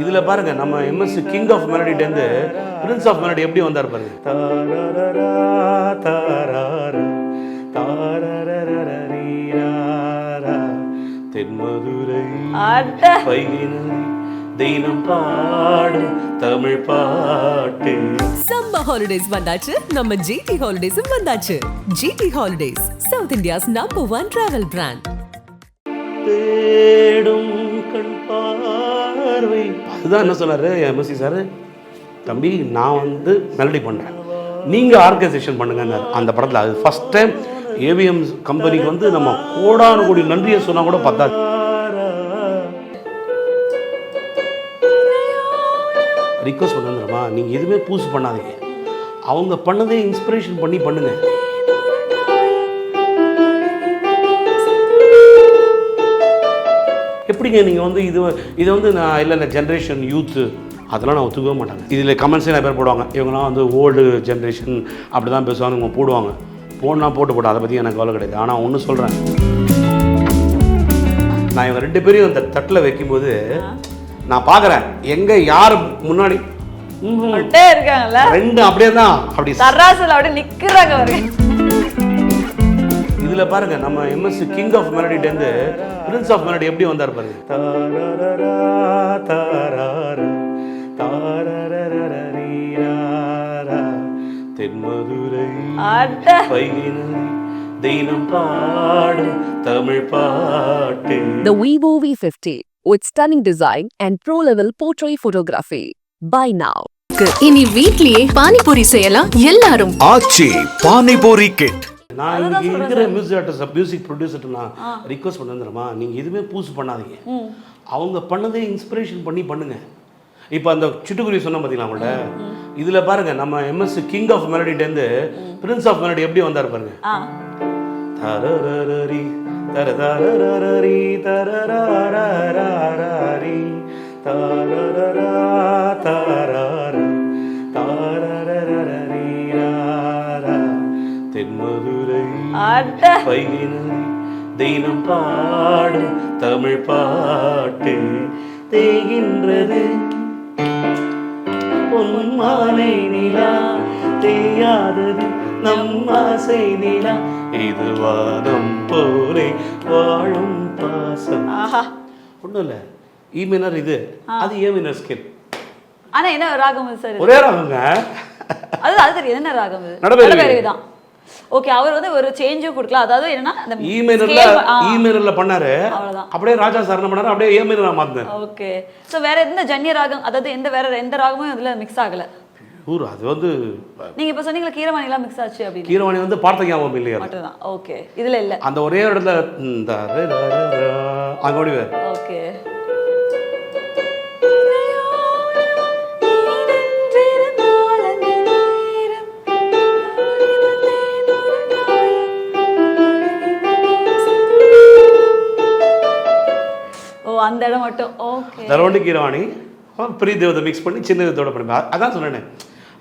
இதில் பாருங்க நம்ம எம்எஸ் கிங் ஆஃப் மெலடிட்டேருந்து பிரின்ஸ் ஆஃப் மெலடி எப்படி வந்தார் பாருங்க. தென்மதுரை தினம் பாடு தமிழ் பாட்டு. சம்மர் ஹாலிடேஸ் வந்தாச்சு, நம்ம ஜிடி ஹாலிடேஸும் வந்தாச்சு. GT holidays, south India's #1 travel brand. தேடும் கண் பார்வை. அதுதான் என்ன சொன்னாரு எம்எஸ்சி சார், தம்பி நான் வந்து மெலடி பண்ணுறேன், நீங்கள் ஆர்கனைசேஷன் பண்ணுங்க அந்த படத்தில். அது ஃபஸ்ட் டைம் ஏவிஎம் கம்பெனிக்கு வந்து நம்ம கோடான கோடி நன்றியை சொன்னால் கூட பார்த்தா. ரிக்வஸ்ட் பண்ணுறமா, நீங்கள் எதுவுமே பூசு பண்ணாதீங்க, அவங்க பண்ணதே இன்ஸ்பிரேஷன் பண்ணி பண்ணுங்க. எப்படிங்க நீங்கள் வந்து இதை வந்து நான் இல்லை ஜென்ரேஷன் யூத்து அதெல்லாம் நான் ஒத்துக்கவே மாட்டாங்க. இதில் கமெண்ட்ஸே நிறைய பேர் போடுவாங்க, இவங்களாம் வந்து ஓல்டு ஜென்ரேஷன் அப்படி தான் பேசுவாங்க, இவங்க போடுவாங்க. போனால் போட்டு அதை பற்றி எனக்கு கவலை கிடையாது. ஆனால் ஒன்று சொல்கிறேன், நான் இவங்க 2 பேரையும் அந்த தட்டில் வைக்கும்போது நான் பார்க்குறேன் எங்கே யார் முன்னாடி இருக்காங்கல்ல 2 அப்படியே தான் அப்படி சராசரி அப்படியே நிற்கிறாங்க. இதில் பாருங்க நம்ம எம்எஸ் கிங் ஆஃப் மெலடிட்டேருந்து பிரின்ஸ் ஆஃப் மெலடி எப்படி வந்தார் பாருங்க. தென்மதுரை தினம் பாடு தமிழ் பாட்டு. The Vivo V50 with stunning design and pro-level portrait photography. Buy now. இனி வீட்லயே பானிபூரி செய்யலாம் எல்லாரும். ஆச்சி பானிபூரி கிட். நான் இங்கே இருக்கிற மியூசிக் ப்ரொடியூசர்ட்டு நான் ரிக்வஸ்ட் பண்ணுறேம்மா, நீங்கள் எதுவுமே பூசு பண்ணாதீங்க, அவங்க பண்ணதே இன்ஸ்பிரேஷன் பண்ணி பண்ணுங்க. இப்போ அந்த சிட்டுக்குருவி சொன்ன பார்த்தீங்களா அவங்கள்ட்ட, இதில் பாருங்க நம்ம எம்எஸ் கிங் ஆஃப் மெலடிட்டேருந்து பிரின்ஸ் ஆஃப் மெலடி எப்படி வந்தார் பாருங்க. தரரரி தரதரரரி தரரரரரி தரரரா தரர தரரரரி தென்மதுரை தினம் பாடு தமிழ் பாட்டு. தேகின்றது பொன்மாலை நிலா, தேயாதது நம் ஆசை நிலா, இது வானம் போலே வாழும் பாசம். ஒன்றும் இல்லை, இ மைனர் இது, அது ஏ மைனர் ஸ்கேல். ஆனா என்ன ராகம் சார்? ஒரே ராகங்க. அது தெரியும் என்ன ராகம் இது? நடபேரி தான். ஓகே, அவர் வந்து ஒரு சேஞ்சும் கொடுக்கல. அதாவது என்னன்னா அந்த இ மைனர்ல பண்ணாரு, அப்படியே ராஜா சார் என்ன பண்ணாரு, அப்படியே ஏ மைனரா மாத்தினாரு. ஓகே, சோ வேற எந்த ஜன்னிய ராகம், அதாவது வேற எந்த ராகமும் இதுல மிக்ஸ் ஆகல. அது வந்து நீங்க இப்ப சொன்னீங்க கீரவாணி எல்லாம் மிக்ஸ் ஆச்சு அப்படி. கீரவாணி வந்து பார்த்த ஞாபகம் இல்லையா மட்டும்தான். ஓகே, இதுல இல்ல, அந்த ஒரே இடத்துல இந்த அங்க ஓடி வேற. ஓகே, அந்த இடம் மட்டும். ஓகே, தரவண்டி கீரவாணி பெரிய தேவதை மிக்ஸ் பண்ணி சின்ன தேவதோட பண்ணி. அதான் சொன்னேன்,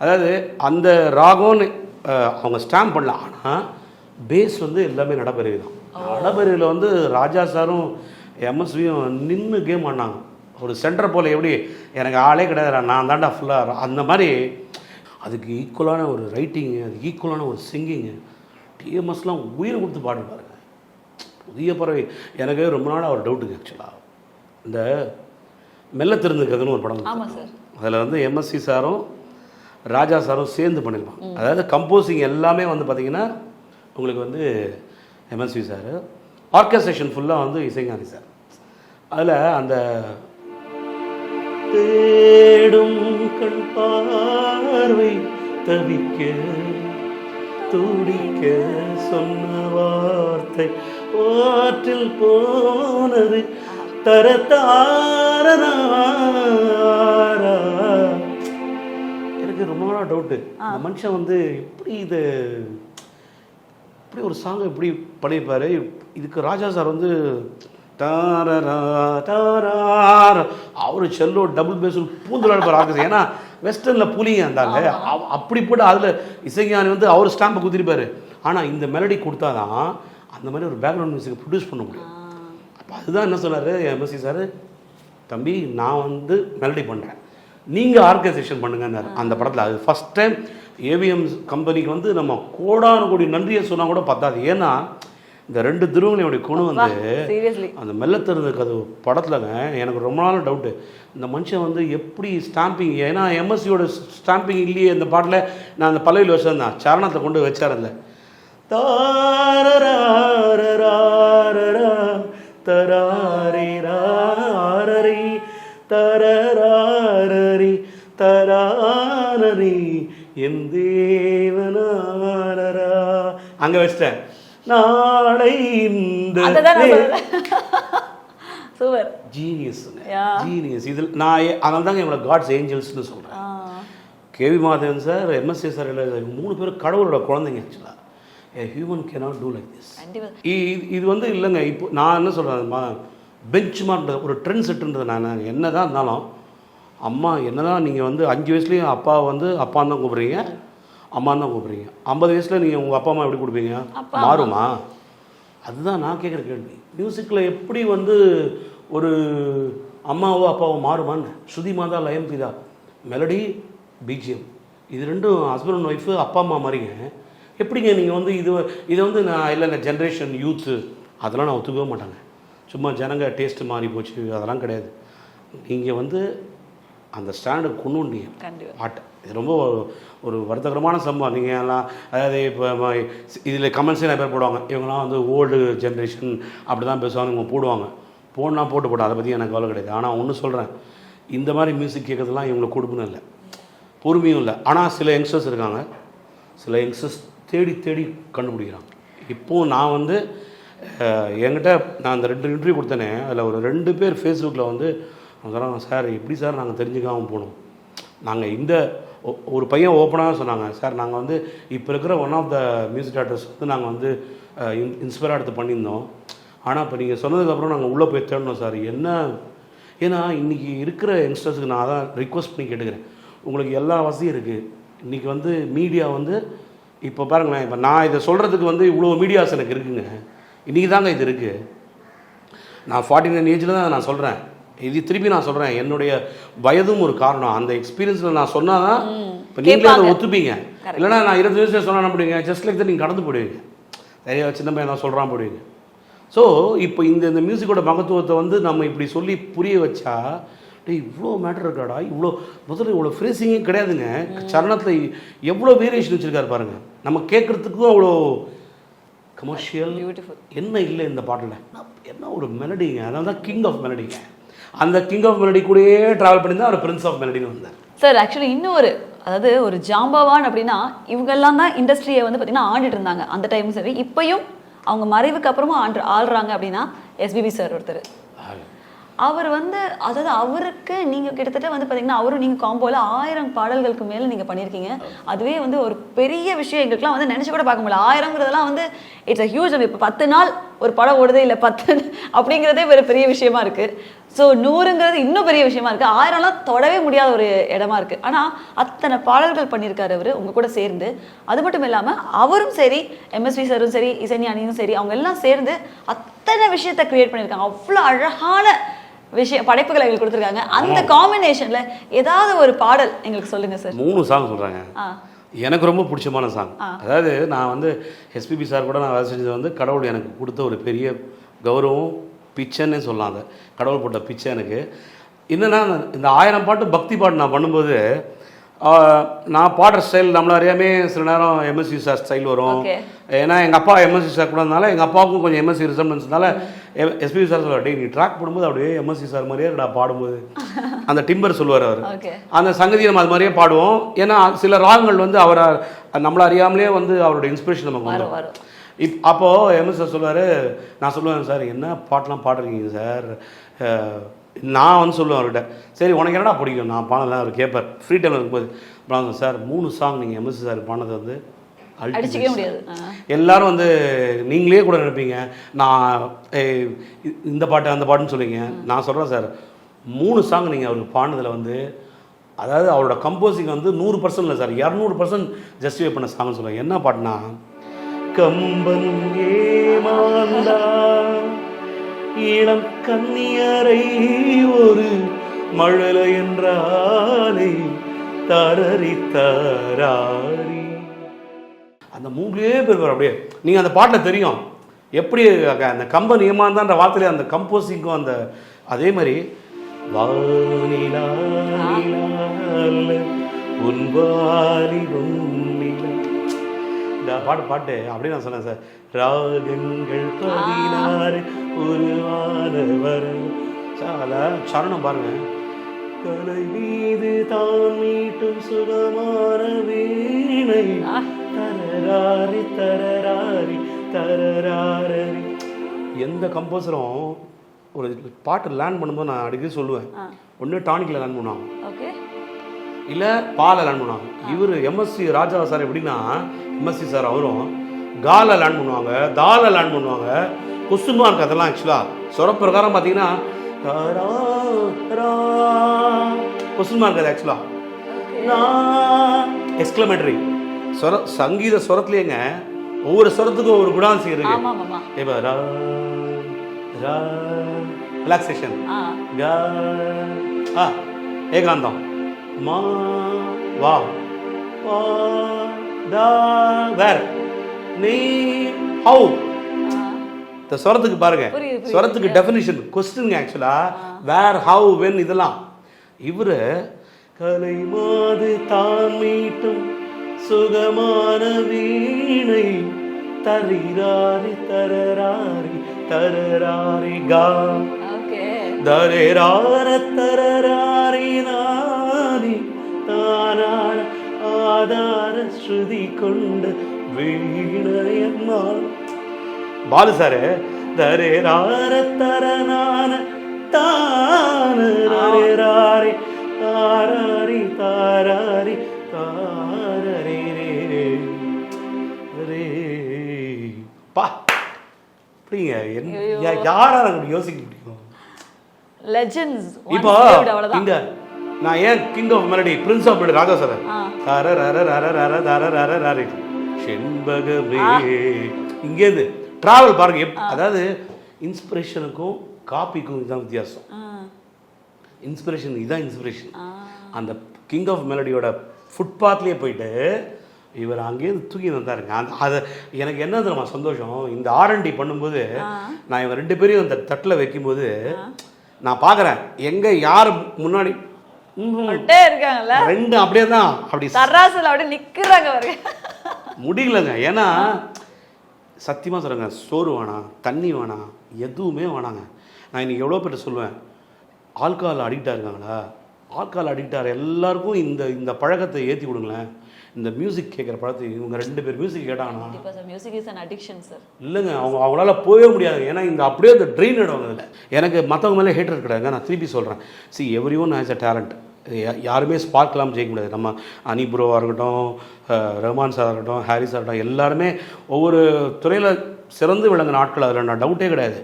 அதாவது அந்த ராகம்னு அவங்க ஸ்டாம்ப் பண்ணலாம். ஆனால் பேஸ் வந்து எல்லாமே நடப்பெருவி தான். நடப்பெருவியில் வந்து ராஜா சாரும் எம்எஸ்வியும் நின்று கேம் ஆடினாங்க. ஒரு சென்டர் போல் எப்படி எனக்கு ஆளே கிடையாது, நான் தாண்டா ஃபுல்லாக அந்த மாதிரி. அதுக்கு ஈக்குவலான ஒரு ரைட்டிங்கு, அதுக்கு ஈக்குவலான ஒரு சிங்கிங்கு. டிஎம்எஸ்லாம் உயிர் கொடுத்து பாடுவாருங்க. புதிய பறவை எனக்கு ரொம்ப நாள் ஒரு டவுட்டுங்க. ஆக்சுவலாக இந்த மெல்ல தெரிஞ்சுக்கிறதுன்னு ஒரு படம், அதில் வந்து எம்எஸ்சி சாரும் ராஜா சாரும் சேர்ந்து பண்ணியிருப்பாங்க. அதாவது கம்போசிங் எல்லாமே வந்து பார்த்திங்கன்னா உங்களுக்கு வந்து எம்எஸ்வி சார், ஆர்கெஸ்ட்ரேஷன் ஃபுல்லாக வந்து இசைஞானி சார். அதில் அந்த தேடும் கண் பார்வை தவிக்க துடிக்க சொன்ன வார்த்தை ஆற்றில் போனது தரத்தாரா. எனக்கு ரொம்ப நாளாக டவுட்டு, இந்த மனுஷன் வந்து எப்படி இப்படி ஒரு சாங்கை இப்படி பண்ணியிருப்பாரு. இதுக்கு ராஜா சார் வந்து அவரு செல்லோ டபுள் பேஸ் பூந்துலாடுப்பார் ஆகுது. ஏன்னா வெஸ்டர்னில் புலிங்க இருந்தாங்க அப்படி போட்டு அதில் இசைஞானி வந்து அவர் ஸ்டாம்பை குத்திருப்பார். ஆனால் இந்த மெலடி கொடுத்தா தான் அந்த மாதிரி ஒரு பேக்ரவுண்ட் மியூசிக்கை ப்ரொடியூஸ் பண்ண முடியும். அப்போ அதுதான் என்ன சொன்னார் எம்எஸ்சி சார், தம்பி நான் வந்து மெலடி பண்ணுறேன், நீங்கள் ஆர்கனைசேஷன் பண்ணுங்கன்னாரு அந்த படத்தில். அது ஃபஸ்ட் டைம் ஏவிஎம் கம்பெனிக்கு வந்து நம்ம கோடான கோடி நன்றியை சொன்னால் கூட பத்தாது. ஏன்னா இந்த 2 திருவங்களையோடைய குணம் வந்து அந்த மெல்ல திறந்த கதவு படத்துலங்க எனக்கு ரொம்ப நாள் டவுட்டு, இந்த மனுஷன் வந்து எப்படி ஸ்டாம்பிங், ஏன்னா எம்எஸ்சியோட ஸ்டாம்பிங் இல்லையே இந்த பாட்டில். நான் அந்த பல்லவியில் வச்சுருந்தேன், சரணத்தை கொண்டு வச்சார்ல, தராரி தரராரி தராரி என் தேவனாரா அங்கே வச்சிட்டேன். நாளை இந்த சூப்பர் ஜீனியஸ் ஜீனியஸ். இதில் நான் அதனால தாங்க இவங்களை காட்ஸ் ஏஞ்சல்ஸ்னு சொல்கிறேன். KV Madhavan sir, MSC sir, 3 பேரும் கடவுளோட குழந்தைங்க. ஆக்சுவலாக human cannot do like this. இது வந்து இல்லைங்க. இப்போ நான் என்ன சொல்கிறேன், பெஞ்ச் மார்க்ன்றது ஒரு ட்ரெண்ட் செட்டுன்றது. நான் என்ன தான் இருந்தாலும் அம்மா என்ன தான் நீங்கள் வந்து 5 வயசுலேயும் அப்பா வந்து அப்பான்னு தான் கூப்பிட்றீங்க, அம்மான்னு தான் கூப்பிட்றீங்க. 50 வயசில் நீங்கள் உங்கள் அப்பா அம்மா எப்படி கொடுப்பீங்க? மாறுமா? அதுதான் நான் கேட்குற கேள்வி. மியூசிக்கில் எப்படி வந்து ஒரு அம்மாவோ அப்பாவோ மாறுமான்னு? ஸ்ருதி மாதா லயம் பிதா, மெலடி பிஜிஎம், இது 2ம் ஹஸ்பண்ட் அண்ட் ஒய்ஃபு அப்பா அம்மா மாதிரிங்க. எப்படிங்க நீங்கள் வந்து இதை வந்து நான் இல்லைங்க ஜென்ரேஷன் யூத்து அதெல்லாம் நான் ஒத்துக்கவே மாட்டாங்க. சும்மா ஜனங்க டேஸ்ட்டு மாறி போச்சு அதெல்லாம் கிடையாது. நீங்கள் வந்து அந்த ஸ்டாண்டர்ட் கொண்டு வந்தீங்க பாட்டை. இது ரொம்ப ஒரு வருத்தகரமான சம்பவம். நீங்கள் எல்லாம் அதாவது இப்போ இதில் கமெண்ட்ஸே நிறைய பேர் போடுவாங்க, இவங்கெல்லாம் வந்து ஓல்டு ஜென்ரேஷன் அப்படி தான் பேசுவாங்க, இவங்க போடுவாங்க. போட்டு அதை பற்றி எனக்கு கவலை கிடையாது. ஆனால் ஒன்று சொல்கிறேன், இந்த மாதிரி மியூசிக் கேட்குறதுலாம் இவங்களுக்கு கொடுக்கணும் இல்லை, பொறுமையும் இல்லை. ஆனால் சில யங்ஸ்டர்ஸ் இருக்காங்க, சில யங்ஸ்டர்ஸ் தேடி கண்டுபிடிக்கிறாங்க. இப்போது நான் வந்து என்கிட்ட நான் அந்த 2 இன்டர்வியூ கொடுத்தேனே, அதில் ஒரு 2 பேர் ஃபேஸ்புக்கில் வந்து அவங்க சொல்கிறாங்க, சார் எப்படி சார் நாங்கள் தெரிஞ்சுக்காமல் போனோம். நாங்கள் இந்த ஒரு பையன் ஓப்பனாக சொன்னாங்க, சார் நாங்கள் வந்து இப்போ இருக்கிற one of the music directors வந்து நாங்கள் வந்து இன்ஸ்பயர் எடுத்து பண்ணியிருந்தோம். ஆனால் இப்போ நீங்கள் சொன்னதுக்கப்புறம் நாங்கள் உள்ளே போய் தேடணும் சார். என்ன ஏன்னா இன்றைக்கி இருக்கிற யங்ஸ்டர்ஸுக்கு நான் அதான் ரிக்வஸ்ட் பண்ணி கேட்டுக்கிறேன், உங்களுக்கு எல்லா வசதியும் இருக்குது. இன்றைக்கி வந்து மீடியா வந்து இப்போ பாருங்களேன், இப்போ நான் இதை சொல்கிறதுக்கு வந்து இவ்வளோ மீடியாஸ் எனக்கு இருக்குங்க. இன்றைக்கி தாங்க இது இருக்குது. நான் 49 ஏஜில் தான் நான் சொல்கிறேன். இது திருப்பி நான் சொல்கிறேன், என்னுடைய வயதும் ஒரு காரணம். அந்த எக்ஸ்பீரியன்ஸில் நான் சொன்னால் தான் இப்போ நீங்களே அதை ஒத்துப்பீங்க. இல்லைனா நான் 20 வயசில் சொன்னால் என்ன பண்ணுவீங்க, ஜஸ்ட் லைக் தான் நீங்கள் கடந்து போடுவீங்க. நிறைய சின்ன பையன் தான் சொல்கிறான் போடுவீங்க. ஸோ இப்போ இந்த மியூசிக்கோட மகத்துவத்தை வந்து நம்ம இப்படி சொல்லி புரிய வச்சா, இவ்வளோ மேட்டர் இருக்காடா, முதல்ல இவ்வளோ ஃப்ரேசிங்கே கிடையாதுங்க. சரணத்தில் எவ்வளோ வேரியேஷன் வச்சுருக்காரு பாருங்கள். நம்ம கேட்குறதுக்கும் அவ்வளோ கமர்ஷியல் என்ன இல்லை இந்த பாட்டில். என்ன ஒரு மெலடிங்க, அதனால தான் கிங் ஆஃப் மெலடிங்க. அந்த கிங் ஆஃப் மெலடி கூடயே ட்ராவல் பண்ணி தான் அவர் பிரின்ஸ் ஆஃப் மெலடின்னு வந்தார். சார் ஆக்சுவலி இன்னொரு அதாவது ஒரு ஜாம்பவான் அப்படின்னா இவங்கெல்லாம் தான் இண்டஸ்ட்ரியை வந்து பார்த்தீங்கன்னா ஆண்டுட்டு இருந்தாங்க அந்த டைமும் சரி. இப்பயும் அவங்க மறைவுக்கு அப்புறமா ஆள்றாங்க அப்படின்னா எஸ்பிபி சார் ஒருத்தர். அவர் வந்து அதாவது அவருக்கு நீங்கள் கிட்டத்தட்ட வந்து பார்த்தீங்கன்னா அவரும் நீங்கள் காம்போவில் 1000 பாடல்களுக்கு மேலே நீங்கள் பண்ணியிருக்கீங்க. அதுவே வந்து ஒரு பெரிய விஷயம். எங்களுக்குலாம் வந்து நினச்சி கூட பார்க்க முடியல. 1000ங்கிறதெல்லாம் வந்து இட்ஸ் அ ஹியூஜ். இப்போ 10 நாள் ஒரு படம் ஓடுதே இல்லை 10 அப்படிங்கிறதே ஒரு பெரிய விஷயமா இருக்குது. ஸோ 100ங்கிறது இன்னும் பெரிய விஷயமா இருக்குது. 1000லாம் தொடவே முடியாத ஒரு இடமா இருக்குது. ஆனால் அத்தனை பாடல்கள் பண்ணியிருக்காரு அவர் உங்கள் கூட சேர்ந்து. அது மட்டும் இல்லாமல் அவரும் சரி, எம்எஸ்வி சாரும் சரி, இசைஞானியும் சரி, அவங்க எல்லாம் சேர்ந்து அத்தனை விஷயத்தை கிரியேட் பண்ணியிருக்காங்க. அவ்வளோ அழகான படைப்புகளை எங்களுக்கு கொடுத்துருக்காங்க. அந்த காம்பினேஷன்ல ஏதாவது ஒரு பாடல் எங்களுக்கு சொல்லுங்க சார். 3 சாங் சொல்றாங்க, எனக்கு ரொம்ப பிடிச்சமான சாங். அதாவது நான் வந்து எஸ்பிபி சார் கூட நான் வேலை செஞ்சது வந்து கடவுள் எனக்கு கொடுத்த ஒரு பெரிய கௌரவம், பிச்சைன்னே சொல்லலாம். அந்த கடவுள் போட்ட பிச்சை எனக்கு. என்னன்னா இந்த 1000 பாட்டு பக்தி பாட்டு நான் பண்ணும்போது நான் பாடுற ஸ்டைல் நம்மள அறியாமே சில நேரம் எம்எஸ்சி சார் ஸ்டைல் வரும். ஏன்னா எங்கள் அப்பா எம்எஸ்சி சார் கூடனால எங்கள் அப்பாவுக்கும் கொஞ்சம் எம்எஸ்சி ரிசம்பன்ஸ்னால எஸ்பிபி சார் சொல்லுவார், டே நீ ட்ராக் போடும்போது அப்படியே எம்எஸ்சி சார் மாதிரியே நான் பாடும்போது அந்த டிம்பர் சொல்லுவார் அவர். அந்த சங்கதியை நம்ம அது மாதிரியே பாடுவோம். ஏன்னா சில ராகங்கள் வந்து அவரை நம்மளை அறியாமலே வந்து அவரோட இன்ஸ்பிரேஷன் நமக்கு வரும். அப்போது எம்எஸ் சார் சொல்லுவார், நான் சொல்லுவேன் சார் என்ன பாட்டெலாம் பாடுறீங்க சார். நான் வந்து சொல்லுவேன் அவர்கிட்ட, சரி உனக்கு என்னடா பிடிக்கும் நான் பாடலாம். அவர் கேட்பார் ஃப்ரீ டைமில் இருக்கும்போது. சார் 3 சாங் நீங்கள் எம்எஸ்சி சார் பாடினது வந்து அடிச்சிக்கவே முடியாது. எல்லாரும் வந்து நீங்களே கூட நினைப்பீங்க நான் இந்த பாட்டு அந்த பாட்டுன்னு சொல்லுவீங்க. நான் சொல்கிறேன் சார் 3 சாங் நீங்கள் அவருக்கு பாடினதில் வந்து அதாவது அவரோட கம்போசிங் வந்து 100% இல்லை சார், 200% ஜஸ்டிஃபை பண்ண சாங்னு சொல்லுவேன். என்ன பாட்டுனா, கம்பன் ஏமாந்தா இளம் கன்னியரை ஒரு மழலை என்றாலே தரரி தராரி. அந்த மூணுலேயே பேர் அப்படியே நீங்கள் அந்த பாட்டில் தெரியும் எப்படி அந்த கம்பன் ஏமாந்தான்ற வார்த்தையில அந்த கம்போசிங்கும் அந்த அதே மாதிரி வானிலா உன்வாலி உன்னில இந்த பாட்டு அப்படியே நான் சொன்னேன் சார். ராகங்கள் 16 உருவானவர் சரணம் பாருங்க. கலை மீது தான் மீட்டும் சுகமான வீணை தரராரி தரராரி தரராரி. எந்த கம்போசரும் ஒரு பாட்டு லேர்ன் பண்ணும்போது நான் அடிக்கடி சொல்லுவேன், ஒன்று டானிக்கில் லேர்ன் பண்ணுவாங்க, இல்லை பாலை லேர்ன் பண்ணுவாங்க. இவர் எம்எஸ்சி ராஜா சார் எப்படின்னா, எம்எஸ்சி சார் அவரும் காலை லேர்ன் பண்ணுவாங்க, தாலை லேர்ன் பண்ணுவாங்க. கொஸ்டின் மார்க் அதெல்லாம் ஆக்சுவலாக சொர பிரகாரம் பார்த்தீங்கன்னா கொஸ்டின் மார்க் அது ஆக்சுவலாக எக்ஸ்க்ளமேட்டரி சொர சங்கீத சொரத்துலேயேங்க ஒவ்வொரு சொரத்துக்கும் ஒவ்வொரு குணாம்சம் இருக்கு. இப்போ ரிலாக்ஸேஷன், ஏகாந்தம், மா வா வேர் நீ ஹவு. இந்த சொரத்துக்கு பாருங்க, சொரத்துக்கு டெஃபினிஷன் கொஸ்டின் ஆக்சுவலா வேர் ஹவு வென் இதெல்லாம். இவரு கலை மாது தான் மீட்டும் சுகமான வீணை தரிராரி தரராரி தரராரி கா தரரார தரராரி நாரி தானான ஆதார ஸ்ருதி கொண்டு வீணையம்மா. பாலு சாரு தரரார தரனான தானராரி தாராரி தாராரி தாரரே ரே பா. அப்படிங்க யாரா நமக்கு யோசிக்க முடியும்? லெஜெண்ட்ஸ். இப்போ இந்த நான் ஏன் king of melody prince of melody Raja sir செண்பகமே இங்கேருந்து டிராவல் பாருங்க. அதாவது இன்ஸ்பிரேஷனுக்கும் காப்பிக்கும் இதுதான் வித்தியாசம். இன்ஸ்பிரேஷன் இதுதான் இன்ஸ்பிரேஷன். அந்த கிங் ஆஃப் மெலடியோட ஃபுட்பாத்லேயே போயிட்டு இவர் அங்கேயிருந்து தூக்கி வந்தாருங்க. அது எனக்கு என்ன தெரியுமா சந்தோஷம், இந்த R&D பண்ணும்போது நான் இவங்க 2 பேரையும் அந்த தட்டில் வைக்கும்போது நான் பார்க்குறேன் எங்கே யார் முன்னாடி இருக்காங்கல்ல 2 அப்படியே தான் அப்படி சராசரில் அப்படியே நிற்கிறாங்க முடியலங்க. ஏன்னா சத்தியமாக சொல்கிறேங்க, சோறு வேணாம், தண்ணி வேணாம், எதுவுமே வேணாங்க. நான் இன்றைக்கி எவ்வளோ பேர்ட்ட சொல்லுவேன், ஆல்கஹால் அடிக்டாக இருக்காங்களா, ஆல்கஹால் அடிக்டாக எல்லாருக்கும் இந்த பழக்கத்தை ஏற்றி கொடுங்களேன். இந்த மியூசிக் கேட்குற பழத்தை இவங்க 2 பேர் மியூசிக் கேட்டாங்கன்னா இல்லைங்க அவங்களால போகவே முடியாது. ஏன்னா இந்த அப்படியே அந்த ட்ரெயின் ஆடுவாங்க. அதில் எனக்கு மற்றவங்க மேலே ஹேட்டர் கிடையாதுங்க. நான் திருப்பி சொல்கிறேன், every one has a talent. யாருமே ஸ்பார்க் இல்லாமல் ஜெயிக்க முடியாது. நம்ம அனி ப்ரோவாக இருக்கட்டும், ரஹ்மான் சாராக இருக்கட்டும், ஹாரிஸாக இருக்கட்டும், எல்லாருமே ஒவ்வொரு துறையில் சிறந்து விளங்கின ஆட்கள், அதில் நான் டவுட்டே கிடையாது.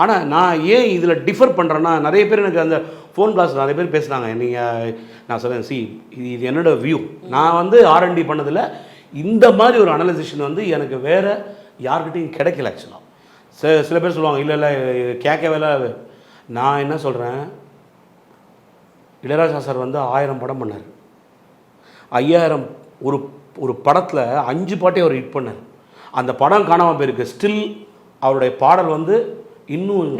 ஆனால் நான் ஏன் இதில் டிஃபர் பண்ணுறேன்னா, நிறைய பேர் எனக்கு அந்த ஃபோன் கிளாஸ் நிறைய பேர் பேசுனாங்க. நீங்கள் நான் சொல்கிறேன், இது என்னோட வியூ. நான் R&D பண்ணதில் இந்த மாதிரி ஒரு அனலைசேஷன் எனக்கு வேறு யார்கிட்டையும் கிடைக்கல ஆக்சுவலாக. சில பேர் சொல்லுவாங்க, இல்லை கேட்கவே. நான் என்ன சொல்கிறேன், இளையராஜா சார் 1000 படம் பண்ணார். 5000 ஒரு படத்தில் 5 பாட்டே அவர் ஹிட் பண்ணார். அந்த படம் காணாமல் போயிருக்கு. ஸ்டில் அவருடைய பாடல் இன்னும்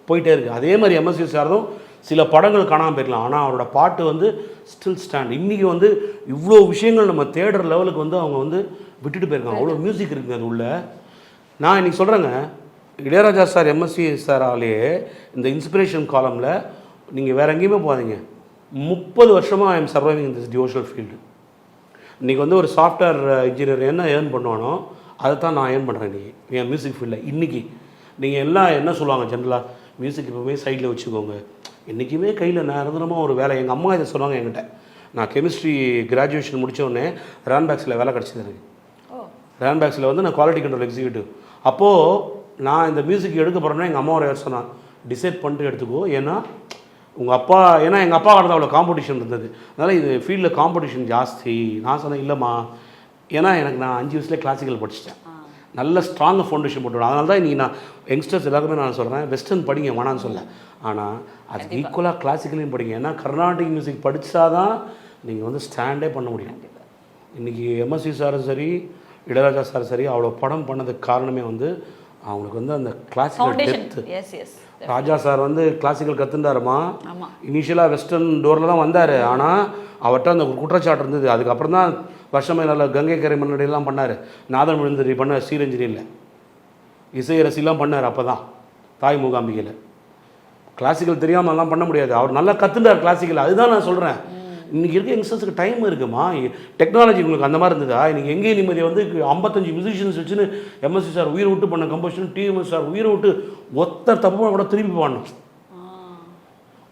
போயிட்டே இருக்குது. அதே மாதிரி எம்எஸ்வி சாரதும் சில படங்கள் காணாமல் போயிருக்கலாம், ஆனால் அவரோட பாட்டு ஸ்டில் ஸ்டாண்ட். இன்றைக்கி இவ்வளோ விஷயங்கள் நம்ம தேடுற லெவலுக்கு அவங்க விட்டுட்டு போயிருக்காங்க. அவ்வளோ மியூசிக் இருக்குங்க அது உள்ள. நான் இன்றைக்கி சொல்கிறேங்க, இளையராஜா சார் எம்எஸ்வி சாராலே இந்த இன்ஸ்பிரேஷன் காலமில் நீங்கள் வேறு எங்கேயுமே போகாதீங்க. 30 வருஷமாக I am surviving in this devotional field. இன்றைக்கி ஒரு சாஃப்ட்வேர் இன்ஜினியர் என்ன ஏர்ன் பண்ணுவானோ அதை தான் நான் ஏர்ன் பண்ணுறேன் இன்றைக்கி என் மியூசிக் ஃபீல்டில். இன்றைக்கி நீங்கள் எல்லாம் என்ன சொல்லுவாங்க ஜென்ரலாக, மியூசிக் எப்போவுமே சைடில் வச்சுக்கோங்க, என்றைக்குமே கையில் நிரந்தரமாக ஒரு வேலை. எங்கள் அம்மா இதை சொல்லுவாங்க என்கிட்ட. நான் கெமிஸ்ட்ரி கிராஜுவேஷன் முடித்தோடனே ரேன்பேக்ஸில் வேலை கிடச்சிது எனக்கு. ரேன்பேக்ஸில் நான் குவாலிட்டி கண்ட்ரோல் எக்ஸிக்யூட்டிவ். அப்போது நான் இந்த மியூசிக் எடுக்க போகிறேன்னா எங்கள் அம்மா ஒரு சொன்னான், டிசைட் பண்ணிட்டு எடுத்துக்கோ, ஏன்னா உங்கள் அப்பா, ஏன்னா எங்கள் அப்பா கடந்த அவ்வளோ காம்படிஷன் இருந்தது, அதனால் இது ஃபீல்டில் காம்படிஷன் ஜாஸ்தி. நான் சொன்னேன், இல்லைம்மா, ஏன்னா நான் 5 வயசுலேயே கிளாசிக்கல் படிச்சிட்டேன். நல்ல ஸ்ட்ராங் ஃபவுண்டேஷன் போட்டுவிடும். அதனால தான் இன்றைக்கி நான் யங்ஸ்டர்ஸ் எல்லாருமே நான் சொல்கிறேன் வெஸ்டர்ன் படிங்க வேணான்னு சொல்ல, ஆனால் அதுக்கு ஈக்குவலாக கிளாசிக்கலையும் படிங்க. ஏன்னா கர்நாடிக் மியூசிக் படித்தா தான் நீங்கள் வந்து ஸ்டாண்டே பண்ண முடியும். இன்றைக்கி எம்எஸ்வி சாரும் சரி இளையராஜா சார் சரி அவ்வளோ படம் பண்ணதுக்கு காரணமே வந்து அவங்களுக்கு வந்து அந்த கிளாசிக்கல் டெப்த்து. ராஜா சார் வந்து கிளாசிக்கல் கற்றுண்டாருமா, இனிஷியலாக வெஸ்டர்ன் டோரில் தான் வந்தார். ஆனால் அவர்கிட்ட அந்த குற்றச்சாட்டு இருந்தது. அதுக்கப்புறம் தான் வருஷமே நல்ல கங்கை கரை மன்னடிலாம் பண்ணார், நாதன் விழுந்தடி பண்ணார், ஸ்ரீரஞ்சனியில் இசையரசிலாம் பண்ணார். அப்போ தான் தாய் மூகாம்பிகையில் கிளாசிக்கல் தெரியாமலாம் பண்ண முடியாது. அவர் நல்லா கற்றுண்டார் கிளாசிக்கல். அதுதான் நான் சொல்கிறேன். இன்றைக்கி இருக்க யங்ஸ்டர்ஸுக்கு டைம் இருக்குமா? டெக்னாலஜி உங்களுக்கு அந்த மாதிரி இருந்ததா? இன்றைக்கி எங்கேயும் நிம்மதி வந்து 55 மியூசிஷியன்ஸ் வச்சுன்னு எம்எஸ்சி சார் உயிரை விட்டு பண்ண கம்போசிஷன், டிஎம்எஸ் சார் உயிரை விட்டு ஒருத்தர் தப்பு கூட திருப்பி பாடணும்.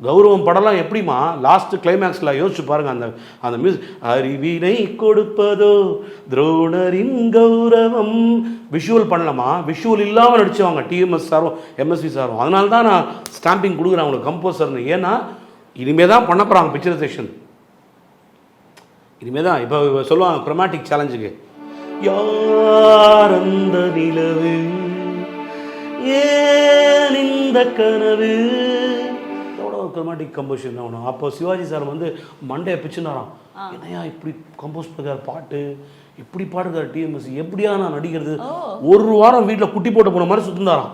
கௌரவம் படம்லாம் எப்படிமா லாஸ்ட் கிளைமேக்ஸில் யோசிச்சு பாருங்கள். அந்த அந்த மியூசிக் அறிவினை கொடுப்பதோ துரோணரின் கௌரவம் விஷுவல் பண்ணலாமா? விஷுவல் இல்லாமல் நடிச்சவங்க டிஎம்எஸ் சாரும் எம்எஸ்வி சாரும். அதனால தான் நான் ஸ்டாம்பிங் கொடுக்குறேன் அவங்களுக்கு கம்போசர்னு. ஏன்னா இனிமேல் தான் பண்ண போகிறாங்க பிக்சரைசேஷன். இனிமேல் தான் இப்போ சொல்லுவாங்க குரோமேட்டிக் சேலஞ்சுக்கு, யார் அந்த நிலவு ஏன் இந்த கனவு குரோமேட்டிக் கம்போசிஷன் ஆகணும். அப்போ சிவாஜி சார் வந்து மண்டையை பிச்சுனாராம், என்னையா இப்படி கம்போஸ் பண்ணுறார் பாட்டு, இப்படி பாடுறார் டிஎம்எஸ், எப்படியா நான் நடிக்கிறது, ஒரு வாரம் வீட்டில் குட்டி போட்டு போன மாதிரி சுற்றுந்தாராம்.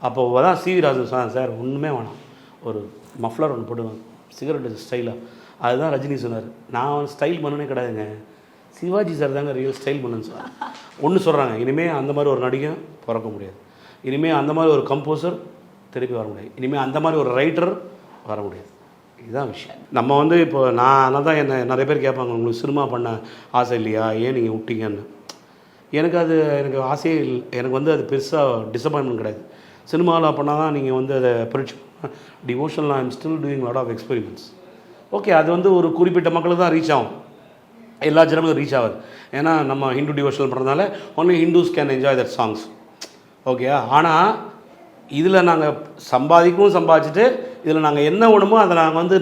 அப்போ தான் சிவி ராஜன் சார் ஒன்றுமே வேணாம், ஒரு மஃப்ளர் ஒன்று போடுவேன் சிகரெட் ஸ்டைலாக. அதுதான் ரஜினி சொன்னார், நான் ஸ்டைல் பண்ணனே கிடையாதுங்க, சிவாஜி சார் தாங்க ரியல் ஸ்டைல் பண்ணுன்னு சார். ஒன்று சொல்கிறாங்க, இனிமேல் அந்த மாதிரி ஒரு நடிகை பிறக்க முடியாது, இனிமேல் அந்த மாதிரி ஒரு கம்போசர் திருப்பி வர முடியாது, இனிமேல் அந்த மாதிரி ஒரு ரைட்டர் வர முடியாது. இதுதான் விஷயம். நம்ம வந்து இப்போ நான் தான் என்ன நிறைய பேர் கேட்பாங்க, உங்களுக்கு சினிமா பண்ண ஆசை இல்லையா, ஏன் நீங்கள் விட்டீங்கன்னு. எனக்கு ஆசையே இல்லை. எனக்கு வந்து அது பெருசாக டிசப்பாயின்மெண்ட் கிடையாது. சினிமாவில் பண்ணால் தான் நீங்கள் வந்து அதை பரீட்சை டிவோஷனில் I am still doing lot of experiments. Okay, அது வந்து ஒரு குறிப்பிட்ட மக்களுக்கு தான் ரீச் ஆகும், எல்லா ஜனங்களும் ரீச் ஆகாது. ஏன்னா நம்ம ஹிந்து டிவோஷனல் பண்ணுறதுனால only Hindus can enjoy that songs. Okay, ஆனால் இதில் நாங்கள் சம்பாதிச்சுட்டு இதில் நாங்கள் என்ன வேணுமோ அதை நாங்கள் வந்து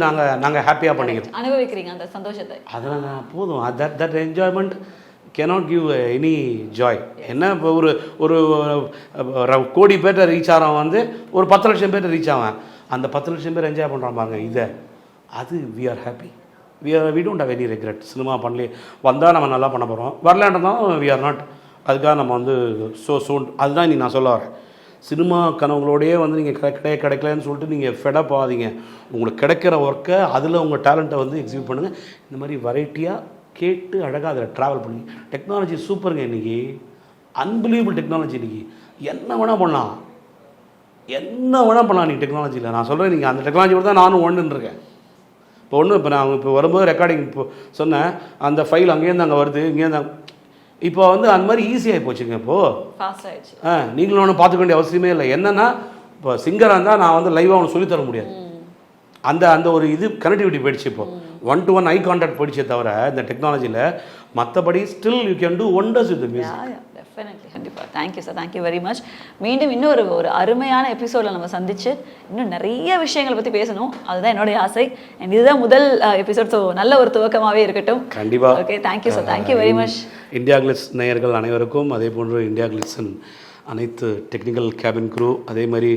நாங்கள் ஹாப்பியாக பண்ணிக்கிறோம், அனுபவிக்கிறீங்க அந்த சந்தோஷத்தை. அதில் நான் போதும். That enjoyment cannot give any Joy. என்ன இப்போ ஒரு கோடி பேர்கிட்ட ரீச் ஆகிறவன் வந்து ஒரு 10 லட்சம் பேர்கிட்ட ரீச் ஆவேன், அந்த 10 லட்சம் பேர் என்ஜாய் பண்ணுறான் பாருங்க இதை, அது we are happy. We don't have any regret. Cinema பண்ணலே வந்தால் நம்ம நல்லா பண்ண போகிறோம், வரலான்றதாலும் வி ஆர் நாட், அதுக்காக நம்ம வந்து சோன். அதுதான் நீ நான் சொல்ல வரேன். சினிமா கனவுகளோடையே வந்து நீங்கள் கிடைக்கலன்னு சொல்லிட்டு நீங்கள் ஃபெடப் ஆகாதீங்க. உங்களுக்கு கிடைக்கிற ஒர்க்கை அதில் உங்கள் டேலண்ட்டை வந்து எக்ஸிக்யூட் பண்ணுங்கள். இந்த மாதிரி வெரைட்டியாக கேட்டு அழகாக அதில் ட்ராவல் பண்ணுங்க. டெக்னாலஜி சூப்பருங்க. இன்றைக்கி அன்பிலீவபிள் டெக்னாலஜி. இன்றைக்கி என்ன வேணால் பண்ணலாம், நீங்கள் டெக்னாலஜியில். நான் சொல்கிறேன், நீங்கள் அந்த டெக்னாலஜியோட தான் நானும் ஒன்றுருக்கேன். இப்போ நான் வரும்போது ரெக்கார்டிங் சொன்னேன், அந்த ஃபைல் அங்கேருந்து அங்கே வருது, இங்கேருந்து இப்போ வந்து அந்த மாதிரி ஈஸியாகி போச்சுங்க. இப்போது நீங்களும் ஒன்றும் பார்த்துக்க வேண்டிய அவசியமே இல்லை. என்னென்னா இப்போ சிங்கராக இருந்தால் நான் வந்து லைவாக ஒன்று சொல்லித்தர முடியாது, அந்த ஒரு இது கனெக்டிவிட்டி போயிடுச்சு. இப்போது 1-to-1 ஐ கான்டாக்ட் போயிடுச்சே தவிர இந்த டெக்னாலஜியில். மற்றபடி still you can do wonders with music. Definitely, கண்டிப்பாக. Thank you sir, thank you very much. மீண்டும் இன்னும் ஒரு அருமையான எபிசோடில் நம்ம சந்திச்சு இன்னும் நிறைய விஷயங்களை பற்றி பேசணும், அதுதான் என்னுடைய ஆசை. அண்ட் இதுதான் முதல் எபிசோட், ஸோ நல்ல ஒரு துவக்கமாகவே இருக்கட்டும். கண்டிப்பாக. Okay, thank you sir, thank you very much. India glitz நேயர்கள் அனைவருக்கும், அதே போன்று இந்தியா கிளிட்ஸின் அனைத்து டெக்னிக்கல் கேபின் குரூ, அதே மாதிரி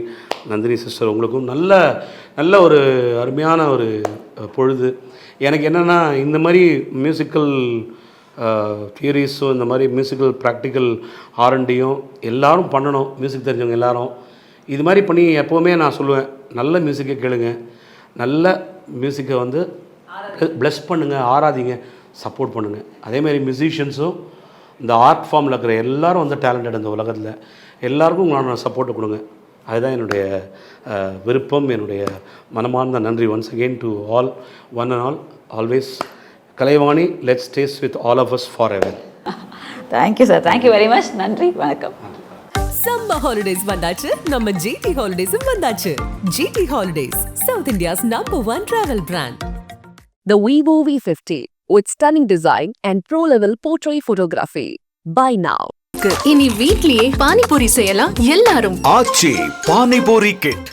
நந்தினி சிஸ்டர், உங்களுக்கும் நல்ல ஒரு அருமையான ஒரு பொழுது. எனக்கு என்னென்னா, இந்த மாதிரி மியூசிக்கல் தியரிஸும் இந்த மாதிரி மியூசிக்கல் ப்ராக்டிக்கல் R&Dயும் எல்லோரும் பண்ணணும். மியூசிக் தெரிஞ்சவங்க எல்லோரும் இது மாதிரி பண்ணி, எப்போவுமே நான் சொல்லுவேன், நல்ல மியூசிக்கை கேளுங்க, நல்ல மியூசிக்கை வந்து ப்ளஸ் பண்ணுங்கள், ஆராதிங்க, சப்போர்ட் பண்ணுங்கள். அதேமாதிரி மியூசிஷியன்ஸும் இந்த ஆர்ட் ஃபார்மில் இருக்கிற எல்லோரும் வந்து டேலண்டட் இந்த உலகத்தில், எல்லாருக்கும் உங்களான சப்போர்ட்டை கொடுங்க. அதுதான் என்னுடைய விருப்பம், என்னுடைய மனமார்ந்த நன்றி. Once again to all, one and all, always Kalaivani, let's stays with all of us for ever. Thank you sir, thank you very much. நன்றி, வணக்கம். சம்மர் ஹாலிடேஸ் வந்தாச்சு, நம்ம ஜிடி ஹாலிடேஸும் வந்தாச்சு. GT holidays, south India's #1 travel brand. The Vivo V50 with stunning design and pro-level portrait photography. Buy now. இனி வீட்லயே பானிபூரி செய்யலாம் எல்லாரும். ஆச்சி பானிபூரி கிட்.